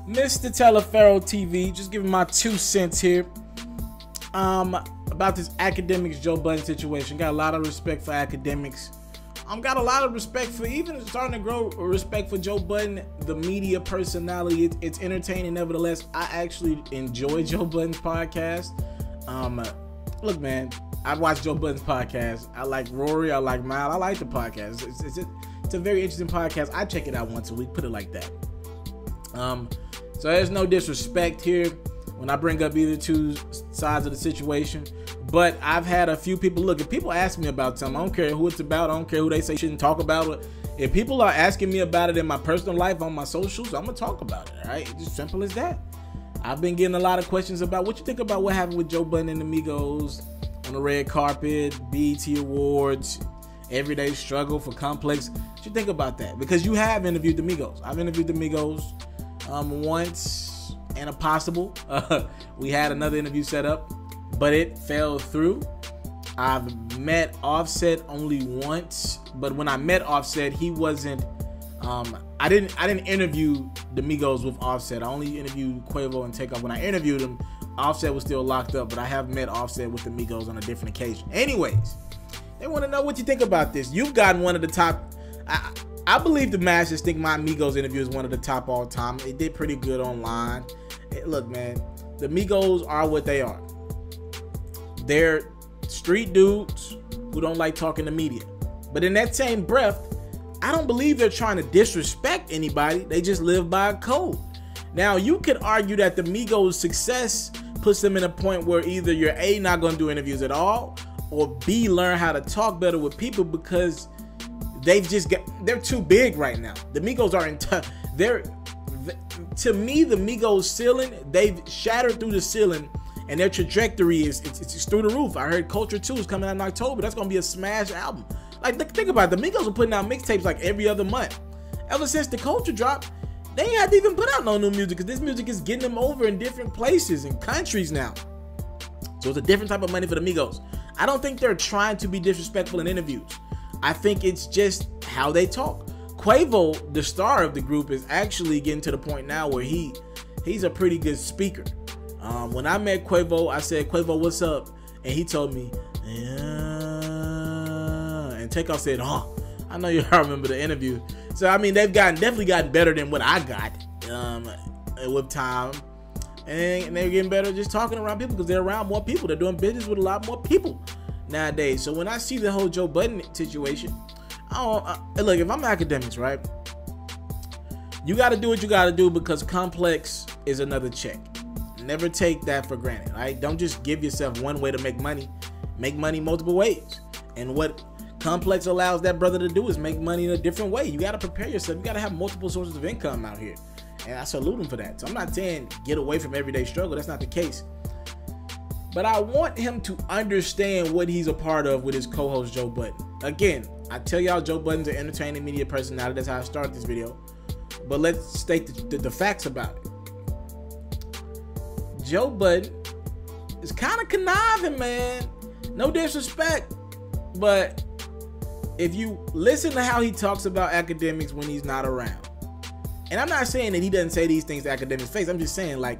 Mr. TALIAFERRO TV, just giving my 2 cents here about this Akademiks Joe Budden situation. Got a lot of respect for Akademiks. Got a lot of respect for, even starting to grow respect for Joe Budden, the media personality. It's entertaining nevertheless. I actually enjoy Joe Budden's podcast. Look, man, I watch Joe Budden's podcast. I like Rory. I like Mal. I like the podcast. It's a very interesting podcast. I check it out once a week, put it like that. So there's no disrespect here when I bring up either two sides of the situation. But I've had a few people, look, if people ask me about something, I don't care who it's about, I don't care who they say shouldn't talk about it. If people are asking me about it in my personal life, on my socials, I'm gonna talk about it, all right? It's as simple as that. I've been getting a lot of questions about what you think about what happened with Joe Budden and the Migos on the red carpet, BET Awards, everyday struggle for Complex. What you think about that? Because you have interviewed the Migos. I've interviewed the Migos once and a possible. We had another interview set up, but it fell through. I've met Offset only once, but when I met Offset, he wasn't. I didn't interview the Migos with Offset. I only interviewed Quavo and Takeoff. When I interviewed him, Offset was still locked up, but I have met Offset with the Migos on a different occasion. Anyways, they want to know what you think about this. You've gotten one of the top. I believe the masses think my Migos interview is one of the top all time. It did pretty good online. Look, man, the Migos are what they are. They're street dudes who don't like talking to media. But in that same breath, I don't believe they're trying to disrespect anybody. They just live by a code. Now, you could argue that the Migos' success puts them in a point where either you're A, not going to do interviews at all, or B, learn how to talk better with people because they're too big right now. The Migos are to me, the Migos ceiling, they've shattered through the ceiling, and their trajectory is it's through the roof. I heard Culture 2 is coming out in October. That's gonna be a smash album. Like, think about it. The Migos are putting out mixtapes like every other month. Ever since the Culture drop, they ain't had to even put out no new music because this music is getting them over in different places and countries now. So it's a different type of money for the Migos. I don't think they're trying to be disrespectful in interviews. I think it's just how they talk. Quavo, the star of the group, is actually getting to the point now where he's a pretty good speaker. When I met Quavo, I said, "Quavo, what's up?" And he told me, "Yeah." And Takeoff said, "Oh, I know you remember the interview." So I mean, they've definitely gotten better than what I got with time, and they're getting better just talking around people because they're around more people. They're doing business with a lot more people nowadays. So when I see the whole Joe Budden situation, look, if I'm Akademiks, right, you got to do what you got to do because Complex is another check. Never take that for granted, right? Don't just give yourself one way to make money. Make money multiple ways. And what Complex allows that brother to do is make money in a different way. You got to prepare yourself. You got to have multiple sources of income out here. And I salute him for that. So I'm not saying get away from everyday struggle. That's not the case. But I want him to understand what he's a part of with his co-host Joe Budden. Again, I tell y'all Joe Budden's an entertaining media personality. That's how I started this video. But let's state the facts about it. Joe Budden is kind of conniving, man. No disrespect. But if you listen to how he talks about Akademiks when he's not around, and I'm not saying that he doesn't say these things to Akademiks' face. I'm just saying, like,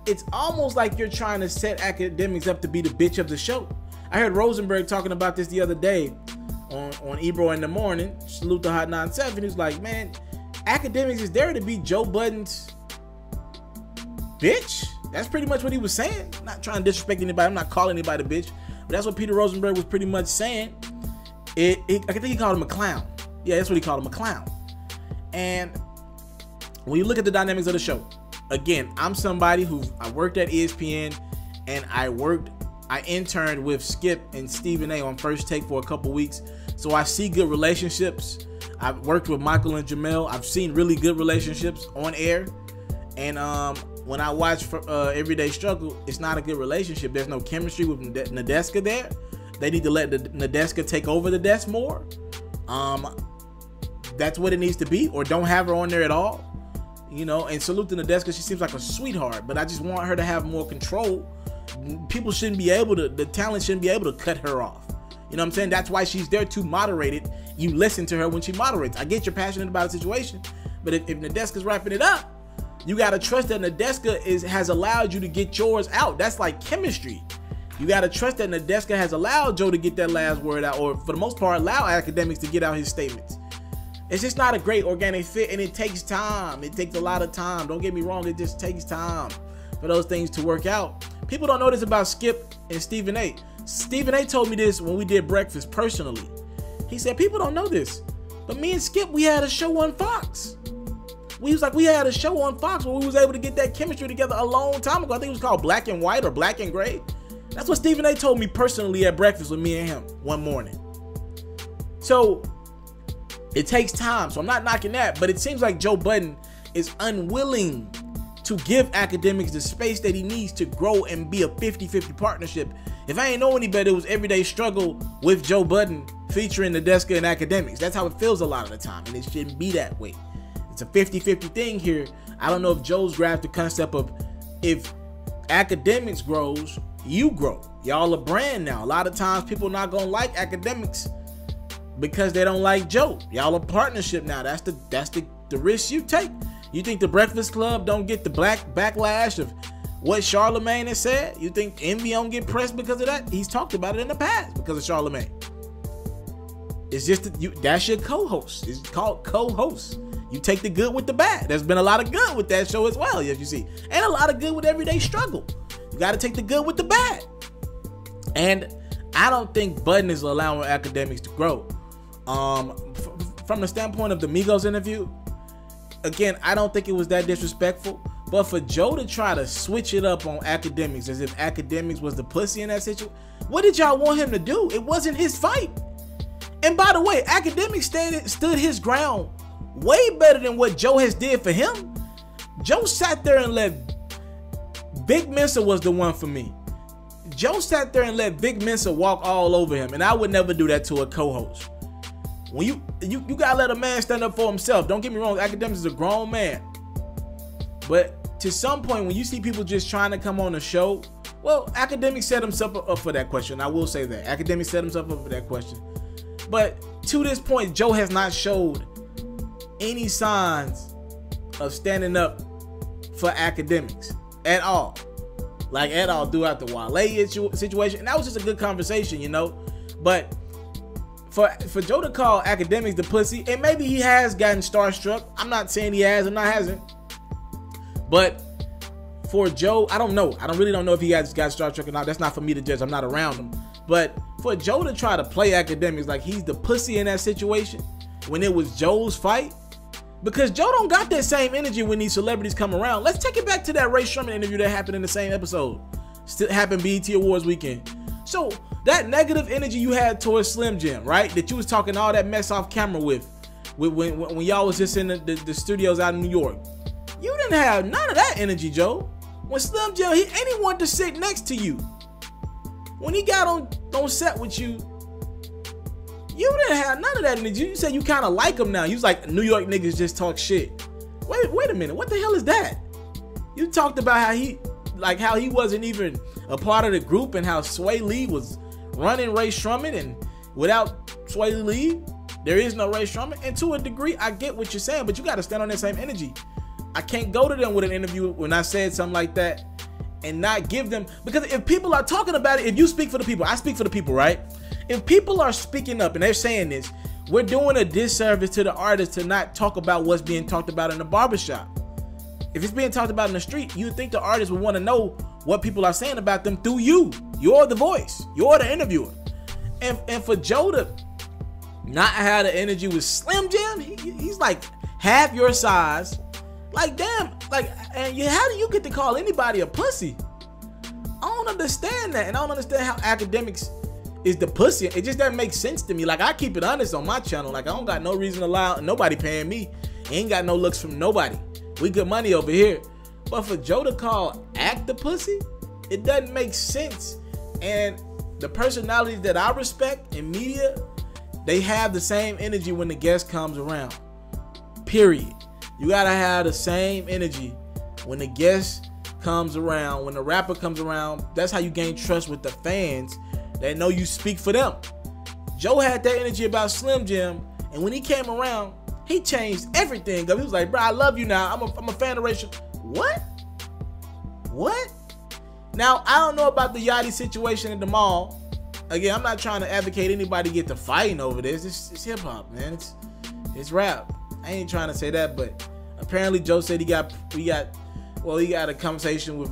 it's almost like you're trying to set Akademiks up to be the bitch of the show. I heard Rosenberg talking about this the other day on Ebro in the Morning. Salute the Hot 97. He was like, man, Akademiks is there to be Joe Budden's bitch. That's pretty much what he was saying. I'm not trying to disrespect anybody. I'm not calling anybody a bitch. But that's what Peter Rosenberg was pretty much saying. I think he called him a clown. Yeah, that's what he called him, a clown. And when you look at the dynamics of the show, again, I'm somebody I worked at ESPN, and I interned with Skip and Stephen A on First Take for a couple weeks. So I see good relationships. I've worked with Michael and Jamel. I've seen really good relationships on air. And when I watch Everyday Struggle, it's not a good relationship. There's no chemistry with Nadeska there. They need to let Nadeska take over the desk more. That's what it needs to be. Or don't have her on there at all. You know, and salute to Nadeska. She seems like a sweetheart, but I just want her to have more control. People shouldn't be able to, the talent shouldn't be able to cut her off. You know what I'm saying? That's why she's there to moderate it. You listen to her when she moderates. I get you're passionate about a situation, but if Nadeska's wrapping it up, You gotta trust that Nadeska has allowed you to get yours out. That's like chemistry. You gotta trust that Nadeska has allowed Joe to get that last word out, or for the most part, allow Akademiks to get out his statements. It's just not a great organic fit, and it takes time. It takes a lot of time. Don't get me wrong, it just takes time for those things to work out. People don't know this about Skip and Stephen A. Stephen A told me this when we did breakfast personally. He said, people don't know this, but me and Skip, we had a show on Fox. We had a show on Fox where we was able to get that chemistry together a long time ago. I think it was called Black and White or Black and Gray. That's what Stephen A told me personally at breakfast with me and him one morning. So it takes time. So I'm not knocking that, but it seems like Joe Budden is unwilling to give Akademiks the space that he needs to grow and be a 50-50 partnership. If I ain't know any better, it was Everyday Struggle with Joe Budden featuring Nadeska and Akademiks. That's how it feels a lot of the time, and it shouldn't be that way. It's a 50-50 thing here. I don't know if Joe's grabbed the concept of if Akademiks grows, you grow. Y'all a brand now. A lot of times people not gonna like Akademiks because they don't like Joe. Y'all a partnership now. That's the risk you take. You think the Breakfast Club don't get the backlash of what Charlemagne has said? You think Envy don't get pressed because of that? He's talked about it in the past because of Charlemagne. It's just that's your co-host. It's called co-host. You take the good with the bad. There's been a lot of good with that show as well, as you see. And a lot of good with Everyday Struggle. You got to take the good with the bad. And I don't think Budden is allowing Akademiks to grow. From the standpoint of the Migos interview, again, I don't think it was that disrespectful. But for Joe to try to switch it up on Akademiks as if Akademiks was the pussy in that situation, what did y'all want him to do? It wasn't his fight. And by the way, Akademiks stood his ground way better than what Joe has did for him. Joe sat there and let Vic Mensa was the one for me. Joe sat there and let Vic Mensa walk all over him, and I would never do that to a co-host. When you gotta let a man stand up for himself. Don't get me wrong, Akademiks is a grown man, but to some point when you see people just trying to come on the show, well, Akademiks set himself up for that question. I will say that Akademiks set himself up for that question. But to this point, Joe has not showed any signs of standing up for Akademiks at all. Like at all throughout the Wale situation. And that was just a good conversation, you know. But for Joe to call Akademiks the pussy, and maybe he has gotten starstruck. I'm not saying he has or not hasn't. But for Joe, I don't know. I really don't know if he has got starstruck or not. That's not for me to judge. I'm not around him. But for Joe to try to play Akademiks like he's the pussy in that situation when it was Joe's fight, because Joe don't got that same energy when these celebrities come around. Let's take it back to that Rae Sremmurd interview that happened in the same episode. Still happened BET Awards weekend. So that negative energy you had towards Slim Jim, right? That you was talking all that mess off camera with when y'all was just in the studios out in New York. You didn't have none of that energy, Joe. When Slim Jim, he wanted to sit next to you. When he got on set with you, you didn't have none of that energy. You said you kind of like him now. You was like, New York niggas just talk shit. Wait a minute. What the hell is that? You talked about how he wasn't even a part of the group and how Sway Lee was running Rae Sremmurd, and without Sway Lee, there is no Rae Sremmurd. And to a degree, I get what you're saying, but you got to stand on that same energy. I can't go to them with an interview when I said something like that and not give them, because if people are talking about it, if you speak for the people, I speak for the people, right? If people are speaking up and they're saying this, we're doing a disservice to the artist to not talk about what's being talked about in the barbershop. If it's being talked about in the street, you would think the artist would want to know what people are saying about them through you. You're the voice. You're the interviewer. And for Joe to not have the energy with Slim Jim, he's like half your size. Like, damn, like, and how do you get to call anybody a pussy? I don't understand that, and I don't understand how Akademiks is the pussy. It just doesn't make sense to me. Like, I keep it honest on my channel. Like, I don't got no reason to lie. Nobody paying me. Ain't got no looks from nobody. We good money over here. But for Joe to call Act the pussy, it doesn't make sense. And the personalities that I respect in media, they have the same energy when the guest comes around. Period. You gotta have the same energy when the guest comes around, when the rapper comes around. That's how you gain trust with the fans. They know you speak for them. Joe had that energy about Slim Jim, and when he came around, he changed everything. He was like, bro, I love you now. I'm a fan of Rae Sremmurd. What? Now, I don't know about the Yachty situation at the mall. Again, I'm not trying to advocate anybody get to fighting over this. It's hip hop, man. It's rap. I ain't trying to say that, but apparently Joe said he got a conversation with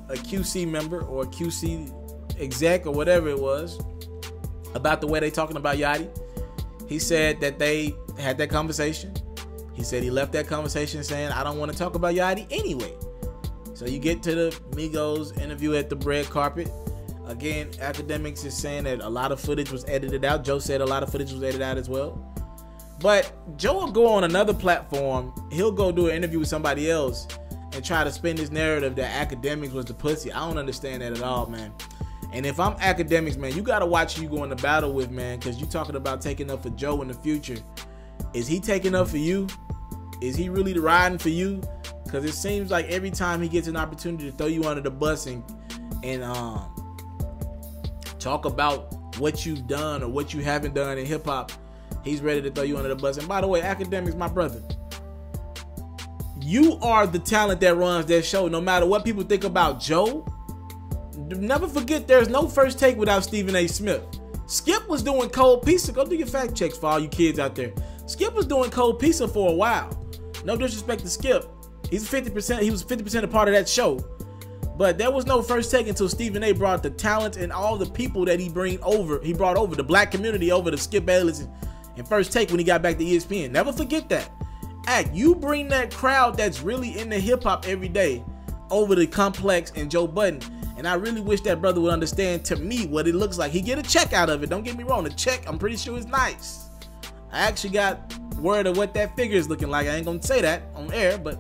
a QC member or a QC exec or whatever it was about the way they talking about Yachty. He said that they had that conversation. He said he left that conversation saying, I don't want to talk about Yachty anyway. So you get to the Migos interview at the red carpet. Again, Akademiks is saying that a lot of footage was edited out. Joe said a lot of footage was edited out as well. But Joe will go on another platform. He'll go do an interview with somebody else and try to spin this narrative that Akademiks was the pussy. I don't understand that at all, man. And if I'm Akademiks, man, you got to watch who you go into battle with, man, because you talking about taking up for Joe in the future. Is he taking up for you? Is he really riding for you? Because it seems like every time he gets an opportunity to throw you under the bus and talk about what you've done or what you haven't done in hip-hop, he's ready to throw you under the bus. And by the way, Akademiks, my brother, you are the talent that runs that show. No matter what people think about Joe, never forget there's no first take without Stephen A. Smith. Skip was doing cold pizza. Go do your fact checks for all you kids out there. Skip was doing cold pizza for a while. No disrespect to Skip. He was 50% a part of that show. But there was no first take until Stephen A. brought the talent and all the people that he brought over, the black community over to Skip Bayless and First Take when he got back to ESPN. Never forget that. You bring that crowd that's really into hip hop every day over to Complex and Joe Budden. And I really wish that brother would understand, to me, what it looks like. He get a check out of it. Don't get me wrong. The check, I'm pretty sure, is nice. I actually got word of what that figure is looking like. I ain't gonna say that on air, but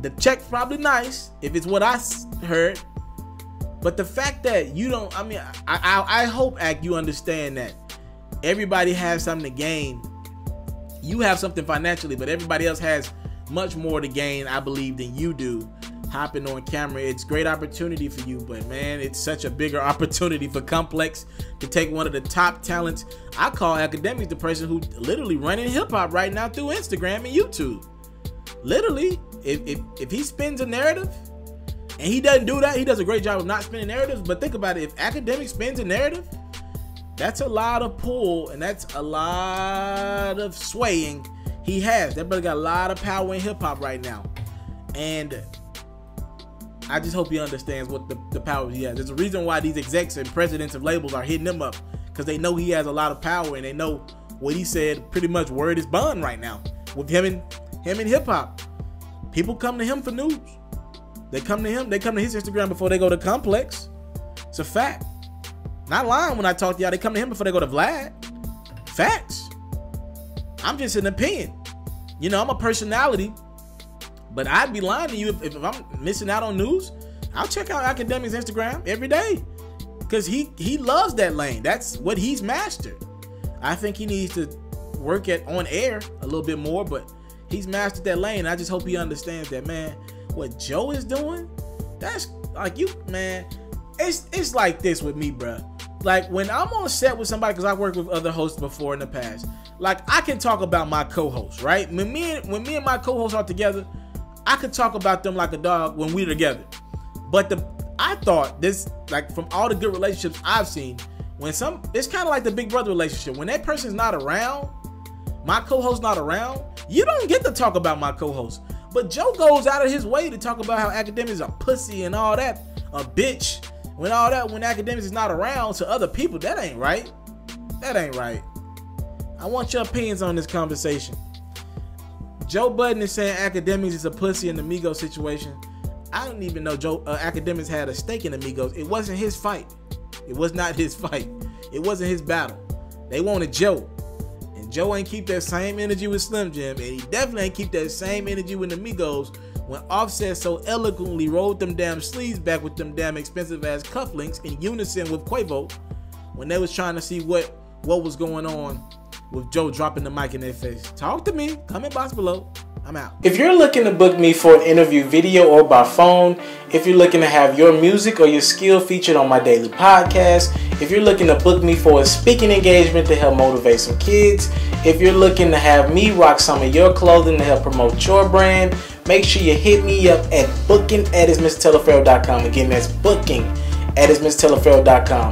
the check's probably nice if it's what I heard. But the fact that you don't, I hope, you understand that everybody has something to gain. You have something financially, but everybody else has much more to gain, I believe, than you do. Hopping on camera, it's a great opportunity for you, but man, it's such a bigger opportunity for Complex to take one of the top talents. I call Akademiks the person who literally running hip-hop right now through Instagram and YouTube. Literally, if he spins a narrative, and he doesn't do that, he does a great job of not spinning narratives, but think about it, if Akademiks spins a narrative, that's a lot of pull, and that's a lot of swaying he has. That brother got a lot of power in hip-hop right now, and I just hope he understands what the power he has. There's a reason why these execs and presidents of labels are hitting him up, because they know he has a lot of power, and they know what he said pretty much word is bond right now with him and hip hop. People come to him for news. They come to him. They come to his Instagram before they go to Complex. It's a fact. Not lying when I talk to y'all. They come to him before they go to Vlad. Facts. I'm just an opinion. You know, I'm a personality. But I'd be lying to you if I'm missing out on news. I'll check out Akademiks' Instagram every day, because he loves that lane. That's what he's mastered. I think he needs to work on air a little bit more, but he's mastered that lane. I just hope he understands that, man. What Joe is doing, that's like, you, man. It's like this with me, bro. Like when I'm on set with somebody, because I worked with other hosts before in the past. Like I can talk about my co-hosts, right? When me and my co-hosts are together, I could talk about them like a dog when we're together. But I thought this, like from all the good relationships I've seen, it's kind of like the big brother relationship. When that person's not around, my co-host not around, you don't get to talk about my co-host. But Joe goes out of his way to talk about how Akademiks are pussy and all that, a bitch, when Akademiks is not around to other people. That ain't right. That ain't right. I want your opinions on this conversation. Joe Budden is saying Akademiks is a pussy in the Migos situation. I don't even know Akademiks had a stake in the Migos. It wasn't his fight. It was not his fight. It wasn't his battle. They wanted Joe. And Joe ain't keep that same energy with Slim Jim. And he definitely ain't keep that same energy with the Migos when Offset so eloquently rolled them damn sleeves back with them damn expensive ass cufflinks in unison with Quavo when they was trying to see what was going on with Joe dropping the mic in their face. Talk to me. Comment box below. I'm out. If you're looking to book me for an interview video or by phone, if you're looking to have your music or your skill featured on my daily podcast, if you're looking to book me for a speaking engagement to help motivate some kids, if you're looking to have me rock some of your clothing to help promote your brand, make sure you hit me up at booking@itsmrtaliaferro.com. Again, that's booking@itsmrtaliaferro.com.